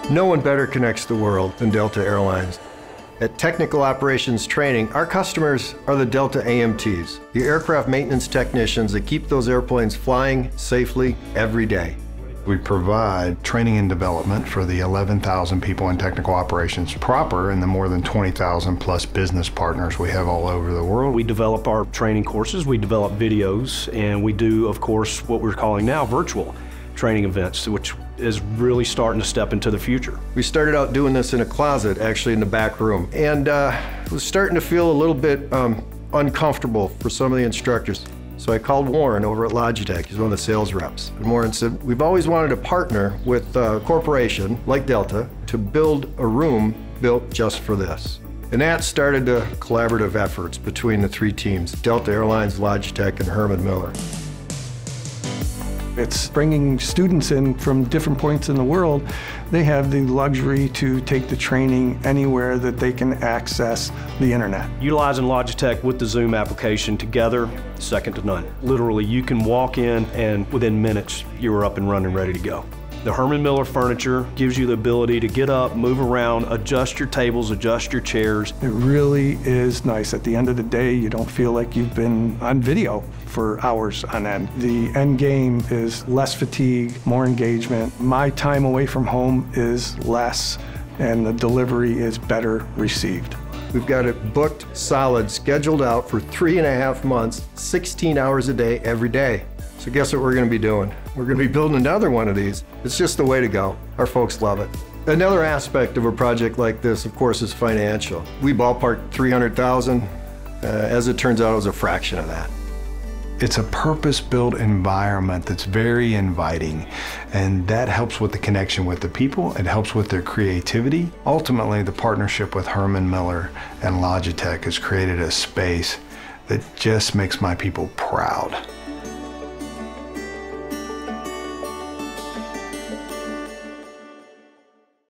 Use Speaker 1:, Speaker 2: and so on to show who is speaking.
Speaker 1: No one better connects the world than Delta Airlines. At Technical Operations Training, our customers are the Delta AMTs, the aircraft maintenance technicians that keep those airplanes flying safely every day.
Speaker 2: We provide training and development for the 11,000 people in technical operations proper and the more than 20,000 plus business partners we have all over the world.
Speaker 3: We develop our training courses, we develop videos, and we do, of course, what we're calling now virtual training events, which is really starting to step into the future.
Speaker 1: We started out doing this in a closet, actually in the back room, and it was starting to feel a little bit uncomfortable for some of the instructors. So I called Warren over at Logitech, he's one of the sales reps. And Warren said, we've always wanted to partner with a corporation like Delta to build a room built just for this. And that started the collaborative efforts between the three teams, Delta Airlines, Logitech, and Herman Miller.
Speaker 4: It's bringing students in from different points in the world. They have the luxury to take the training anywhere that they can access the internet.
Speaker 3: Utilizing Logitech with the Zoom application together, second to none. Literally, you can walk in and within minutes, you are up and running, ready to go. The Herman Miller furniture gives you the ability to get up, move around, adjust your tables, adjust your chairs.
Speaker 4: It really is nice. At the end of the day, you don't feel like you've been on video for hours on end. The end game is less fatigue, more engagement. My time away from home is less, and the delivery is better received.
Speaker 1: We've got it booked, solid, scheduled out for 3.5 months, 16 hours a day, every day. So guess what we're going to be doing? We're going to be building another one of these. It's just the way to go. Our folks love it. Another aspect of a project like this, of course, is financial. We ballparked $300,000. As it turns out, it was a fraction of that.
Speaker 2: It's a purpose-built environment that's very inviting, and that helps with the connection with the people. It helps with their creativity. Ultimately, the partnership with Herman Miller and Logitech has created a space that just makes my people proud.